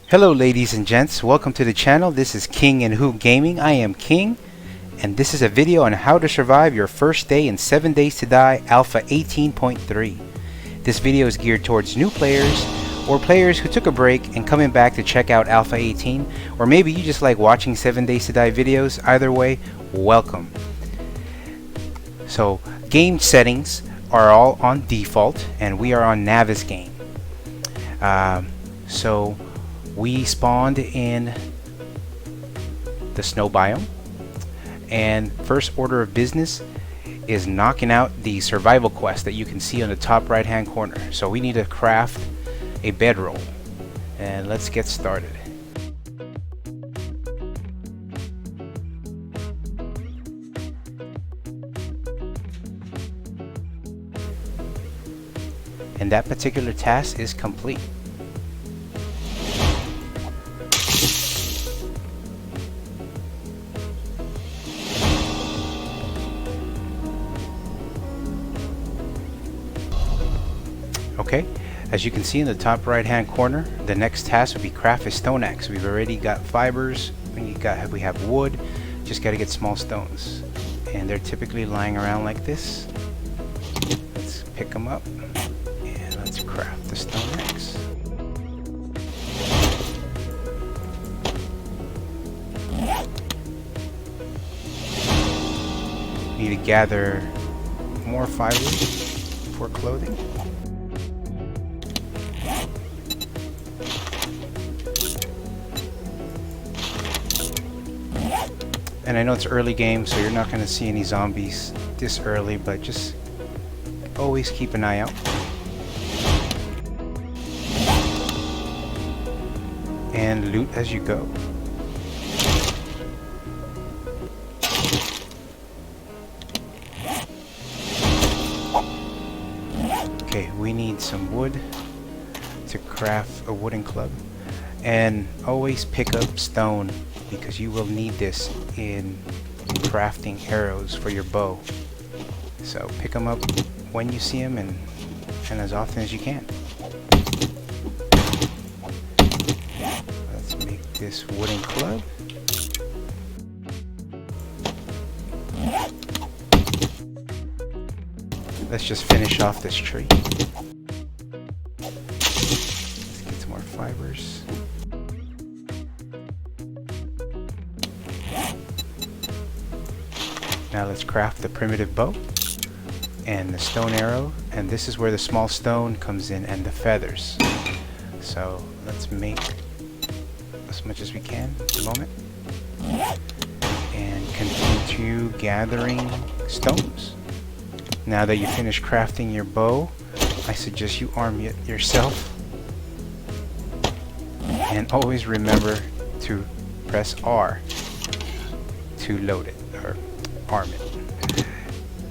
Hello ladies and gents, welcome to the channel. This is King and HOOGAMING. I am King, and this is a video on how to survive your first day in 7 Days to Die Alpha 18.3. This video is geared towards new players or players who took a break and coming back to check out Alpha 18, or maybe you just like watching 7 Days to Die videos. Either way, welcome. So game settings are all on default and we are on Navis game. So we spawned in the snow biome, and first order of business is knocking out the survival quest that you can see on the top right hand corner. So we need to craft a bedroll, and let's get started. And that particular task is complete. Okay, as you can see in the top right hand corner, the next task would be craft a stone axe. We've already got fibers, we have wood, just got to get small stones, and they're typically lying around like this. Let's pick them up and let's craft the stone axe. Need to gather more fibers for clothing. And I know it's early game, so you're not going to see any zombies this early, but just always keep an eye out. And loot as you go. Okay, we need some wood to craft a wooden club. And always pick up stone, because you will need this in crafting arrows for your bow. So pick them up when you see them, and as often as you can. Let's make this wooden club. Let's just finish off this tree. Let's get some more fibers. Now let's craft the primitive bow and the stone arrow, and this is where the small stone comes in and the feathers. So let's make as much as we can at the moment and continue gathering stones. Now that you finish crafting your bow, I suggest you arm it yourself, and always remember to press R to load it or arm it.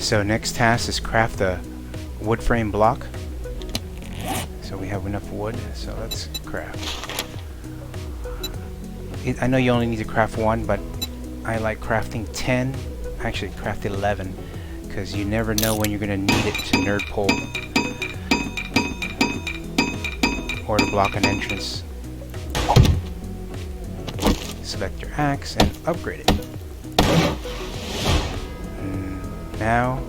So next task is craft a wood frame block. So we have enough wood, so let's craft it. I know you only need to craft one, but I like crafting 10, actually craft 11, because you never know when you're going to need it to nerd pole or to block an entrance. Select your axe and upgrade it. Now,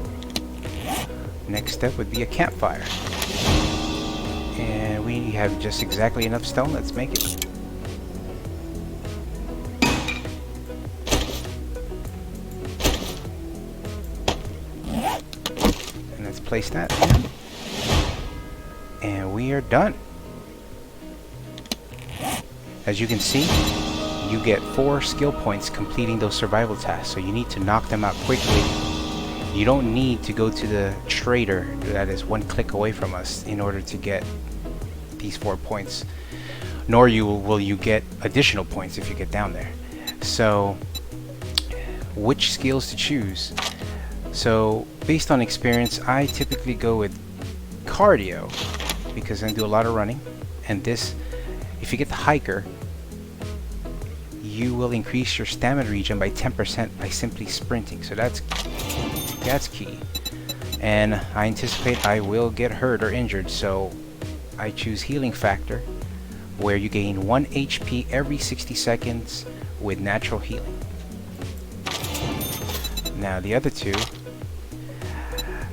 next step would be a campfire. And we have just exactly enough stone. Let's make it. And let's place that in. And we are done. As you can see, you get 4 skill points completing those survival tasks, so you need to knock them out quickly. You don't need to go to the trader that is 1 click away from us in order to get these 4 points, nor will you get additional points if you get down there. So which skills to choose? So based on experience, I typically go with cardio, because I do a lot of running, and this, if you get the hiker, you will increase your stamina regen by 10% by simply sprinting. So that's key, and I anticipate I will get hurt or injured, so I choose healing factor where you gain 1 HP every 60 seconds with natural healing. Now the other two,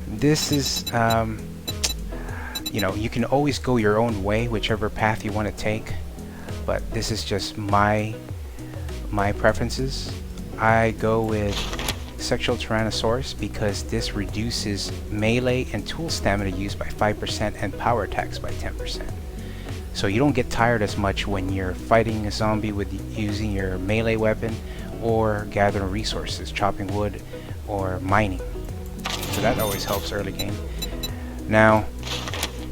this is you know, you can always go your own way, whichever path you want to take, but this is just my preferences. I go with Sexual Tyrannosaurus because this reduces melee and tool stamina use by 5% and power attacks by 10%. So you don't get tired as much when you're fighting a zombie with using your melee weapon or gathering resources, chopping wood or mining. So that always helps early game. Now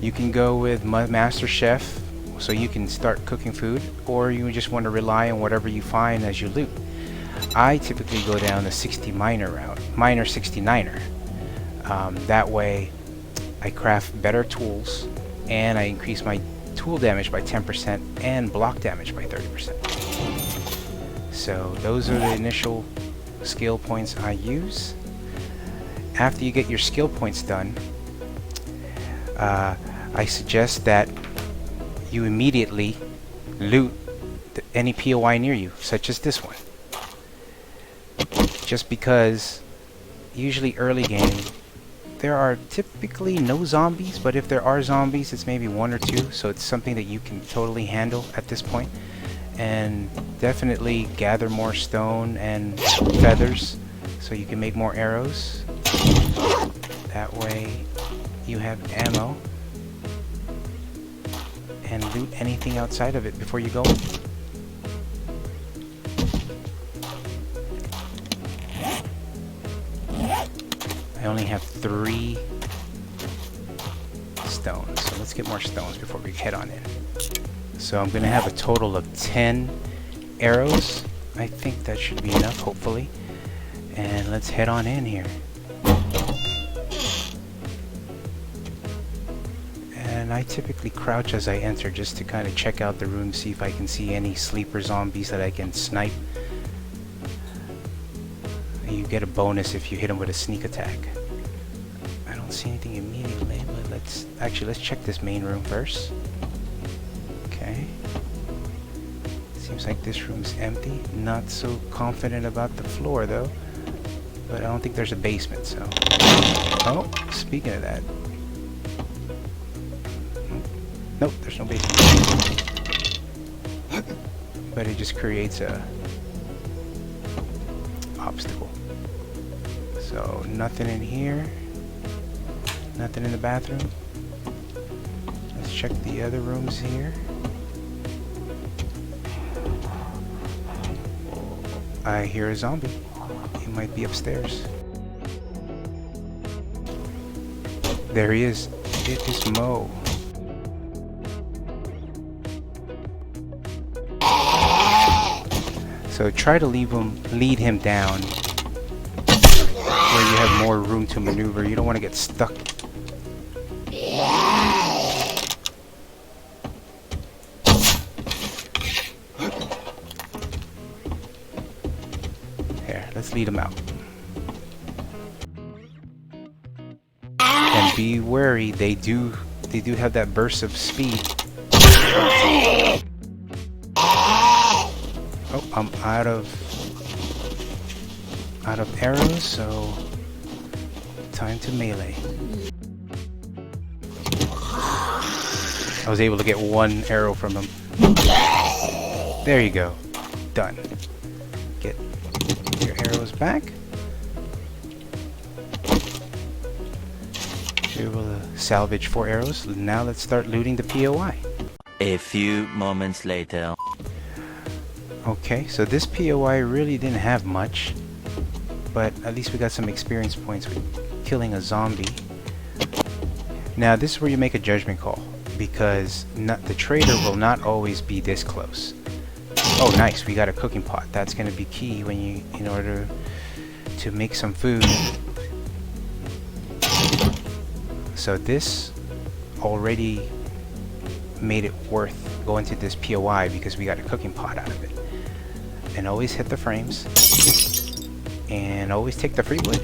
you can go with Master Chef, so you can start cooking food, or you just want to rely on whatever you find as you loot. I typically go down the 60 miner route, miner 69er. That way I craft better tools and I increase my tool damage by 10% and block damage by 30%. So those are the initial skill points I use. After you get your skill points done, I suggest that you immediately loot any POI near you, such as this one. Just because usually early game there are typically no zombies, but if there are zombies it's maybe 1 or 2, so it's something that you can totally handle at this point. And definitely gather more stone and feathers so you can make more arrows. That way you have ammo, and loot anything outside of it before you go. I only have 3 stones, so let's get more stones before we head on in. So I'm gonna have a total of 10 arrows. I think that should be enough, hopefully. And let's head on in here. And I typically crouch as I enter just to kind of check out the room, see if I can see any sleeper zombies that I can snipe. You get a bonus if you hit them with a sneak attack. I don't see anything immediately, but let's check this main room first. Okay. Seems like this room's empty. Not so confident about the floor though. But I don't think there's a basement, so. Oh, speaking of that. Nope, there's no basement. But it just creates a obstacle. So nothing in here. Nothing in the bathroom. Let's check the other rooms here. I hear a zombie. He might be upstairs. There he is. It is Mo. So try to lead him down where you have more room to maneuver. You don't want to get stuck. Here, let's lead him out. And be wary, they do have that burst of speed. Oh, I'm out of arrows, so time to melee. I was able to get 1 arrow from him. There you go. Done. Get your arrows back. You're able to salvage 4 arrows. Now let's start looting the POI. A few moments later. Okay, so this POI really didn't have much, but at least we got some experience points with killing a zombie. Now this is where you make a judgment call, because the trader will not always be this close. Oh nice, we got a cooking pot. That's going to be key when in order to make some food. So this already made it worth going to this POI because we got a cooking pot out of it. And always hit the frames, and always take the free wood.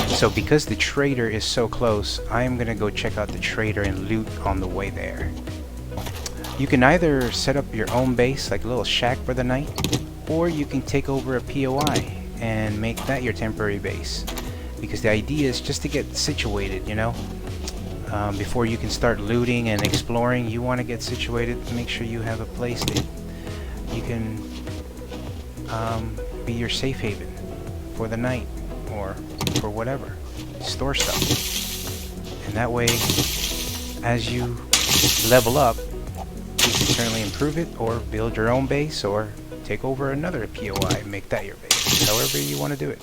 So because the trader is so close, I am gonna go check out the trader and loot on the way there. You can either set up your own base, like a little shack for the night, or you can take over a POI and make that your temporary base. Because the idea is just to get situated, you know. Before you can start looting and exploring, you want to get situated to make sure you have a place that you can be your safe haven for the night or for whatever. Store stuff. And that way, as you level up, you can certainly improve it or build your own base or take over another POI and make that your base. However you want to do it.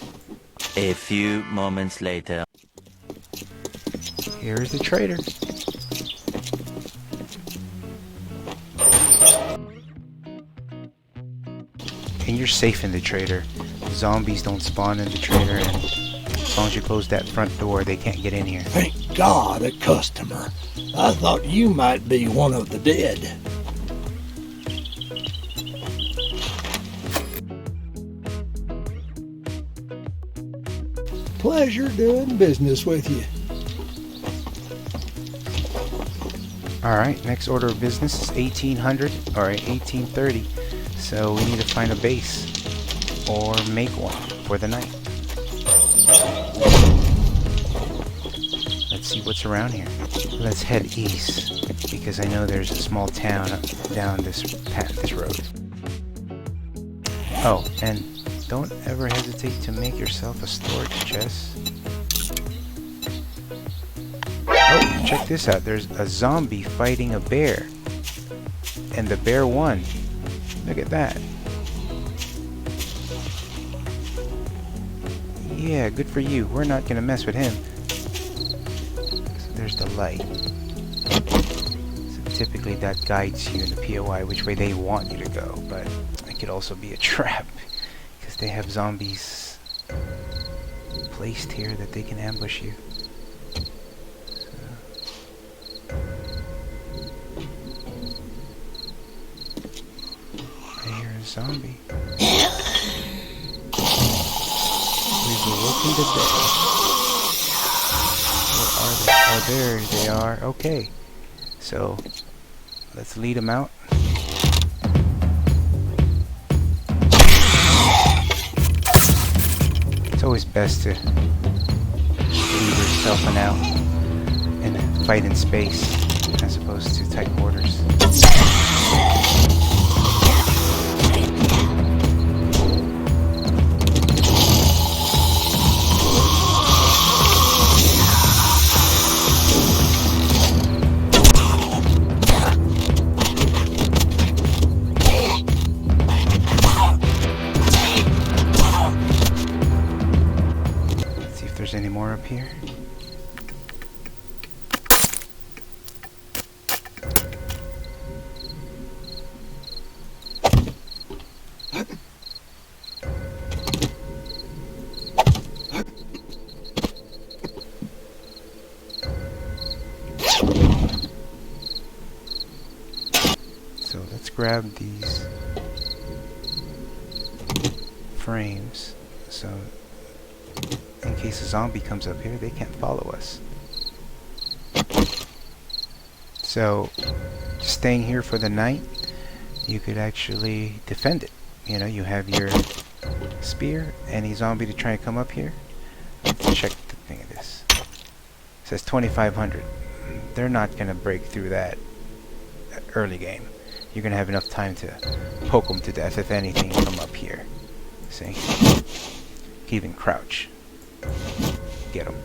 A few moments later. Here's the trader. And you're safe in the trader. Zombies don't spawn in the trader, and as long as you close that front door, they can't get in here. Thank God, a customer. I thought you might be one of the dead. Pleasure doing business with you. Alright, next order of business is 1800 or 1830. So we need to find a base or make one for the night. Let's see what's around here. Let's head east because I know there's a small town down this road. Oh, and don't ever hesitate to make yourself a storage chest. Oh, check this out. There's a zombie fighting a bear. And the bear won. Look at that. Yeah, good for you. We're not gonna mess with him. So there's the light. So typically that guides you in the POI which way they want you to go, but it could also be a trap because they have zombies placed here that they can ambush you. Zombie. We've awoken the dead. Where are they? Oh, there they are. Okay. So, let's lead them out. It's always best to leave yourself an out and fight in space as opposed to tight quarters. Any more up here? So let's grab these frames. So in case a zombie comes up here, they can't follow us. So, just staying here for the night, you could actually defend it. You know, you have your spear, any zombie to try and come up here. Let's check the thing of this. It says 2500. They're not going to break through that early game. You're going to have enough time to poke them to death, if anything, from up here. See? Even crouch. Get them.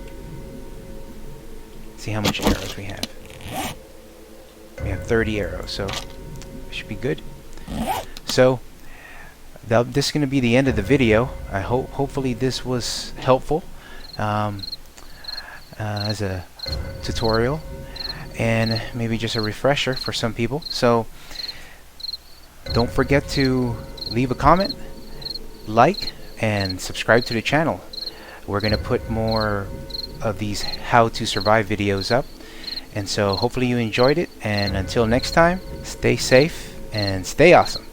See how much arrows we have. We have 30 arrows, so we should be good. So this is going to be the end of the video. I hopefully this was helpful as a tutorial and maybe just a refresher for some people. So don't forget to leave a comment, like, and subscribe to the channel. We're going to put more of these how to survive videos up, and so hopefully you enjoyed it, and until next time, stay safe and stay awesome.